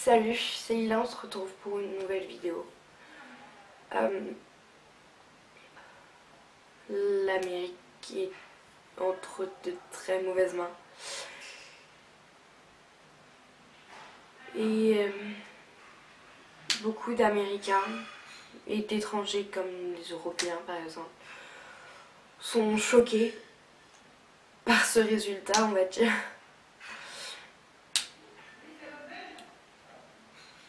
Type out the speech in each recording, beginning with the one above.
Salut, c'est Lila, on se retrouve pour une nouvelle vidéo. L'Amérique est entre de très mauvaises mains. Et beaucoup d'Américains et d'étrangers comme les Européens par exemple sont choqués par ce résultat, on va dire.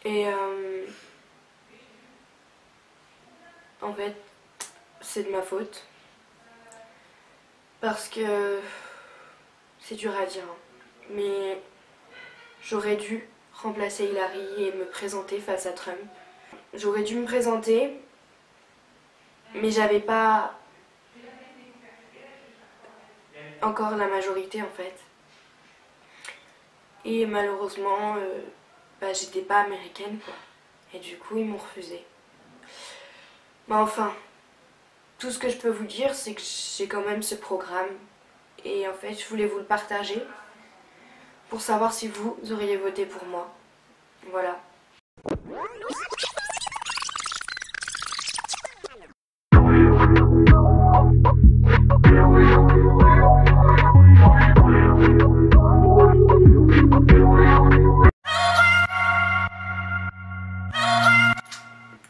Et en fait, c'est de ma faute. Parce que c'est dur à dire, hein. Mais j'aurais dû remplacer Hillary et me présenter face à Trump. J'aurais dû me présenter, mais j'avais pas encore la majorité en fait. Et malheureusement, j'étais pas américaine quoi. Et du coup, ils m'ont refusé. Mais enfin, tout ce que je peux vous dire, c'est que j'ai quand même ce programme. Et en fait, je voulais vous le partager pour savoir si vous auriez voté pour moi. Voilà.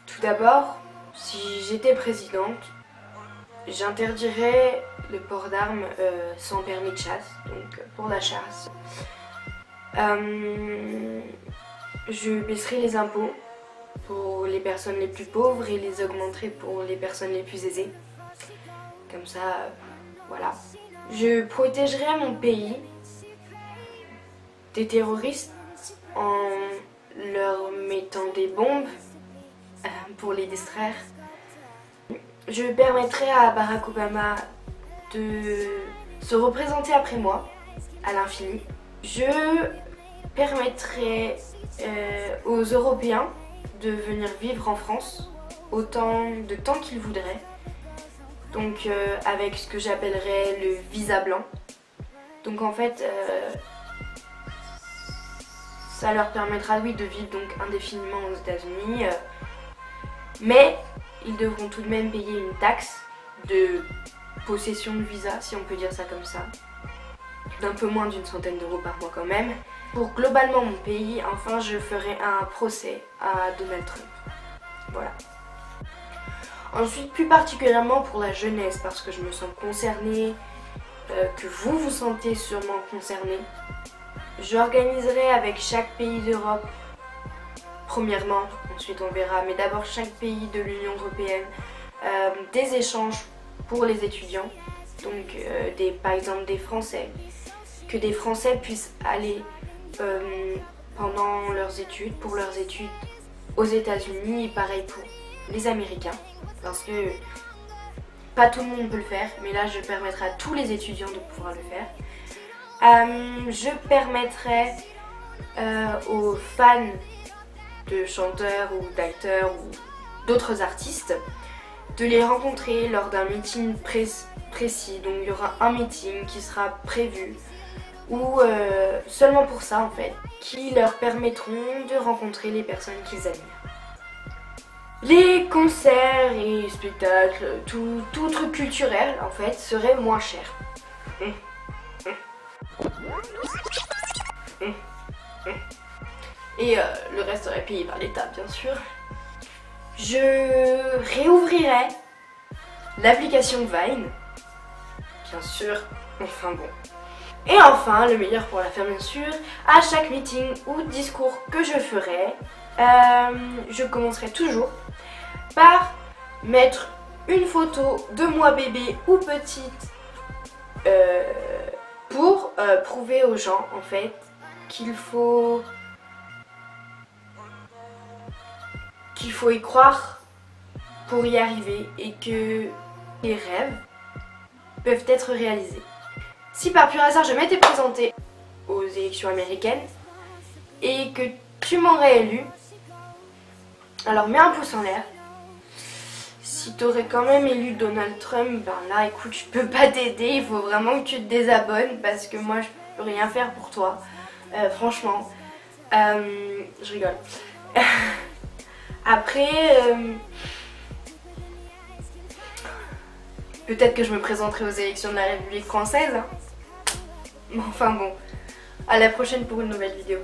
Tout d'abord, si j'étais présidente, j'interdirais le port d'armes sans permis de chasse, donc pour la chasse. Je baisserais les impôts pour les personnes les plus pauvres et les augmenterais pour les personnes les plus aisées. Comme ça, voilà. Je protégerais mon pays des terroristes en leur mettant des bombes pour les distraire. Je permettrais à Barack Obama de se représenter après moi à l'infini. Je permettrais aux Européens de venir vivre en France autant de temps qu'ils voudraient. Donc avec ce que j'appellerais le visa blanc. Donc en fait, ça leur permettra oui de vivre donc indéfiniment aux États-Unis, mais ils devront tout de même payer une taxe de possession de visa, si on peut dire ça comme ça, d'un peu moins d'une centaine d'euros par mois quand même. Pour globalement mon pays, enfin je ferai un procès à Donald Trump. Voilà. Ensuite, plus particulièrement pour la jeunesse, parce que je me sens concernée, que vous vous sentez sûrement concerné, j'organiserai avec chaque pays d'Europe, premièrement, ensuite on verra, mais d'abord chaque pays de l'Union Européenne, des échanges pour les étudiants, donc par exemple des Français, que des Français puissent aller pendant leurs études, pour leurs études aux États-Unis, et pareil pour les Américains, parce que pas tout le monde peut le faire, mais là je permettrai à tous les étudiants de pouvoir le faire. Je permettrai aux fans de chanteurs ou d'acteurs ou d'autres artistes de les rencontrer lors d'un meeting précis. Donc il y aura un meeting qui sera prévu ou seulement pour ça en fait, qui leur permettront de rencontrer les personnes qu'ils admirent. Les concerts et spectacles, tout truc culturel en fait serait moins cher. Et le reste serait payé par l'État bien sûr. Je réouvrirai l'application Vine, bien sûr, enfin bon. Et enfin, le meilleur pour la fin bien sûr, à chaque meeting ou discours que je ferai, je commencerai toujours par mettre une photo de moi bébé ou petite pour prouver aux gens en fait qu'il faut y croire pour y arriver et que les rêves peuvent être réalisés. Si par pur hasard je m'étais présentée aux élections américaines et que tu m'aurais élu, alors mets un pouce en l'air. Si tu aurais quand même élu Donald Trump, ben là écoute, je peux pas t'aider, il faut vraiment que tu te désabonnes parce que moi je peux rien faire pour toi, franchement. Je rigole. Après, peut-être que je me présenterai aux élections de la République française. Hein. Enfin bon, à la prochaine pour une nouvelle vidéo.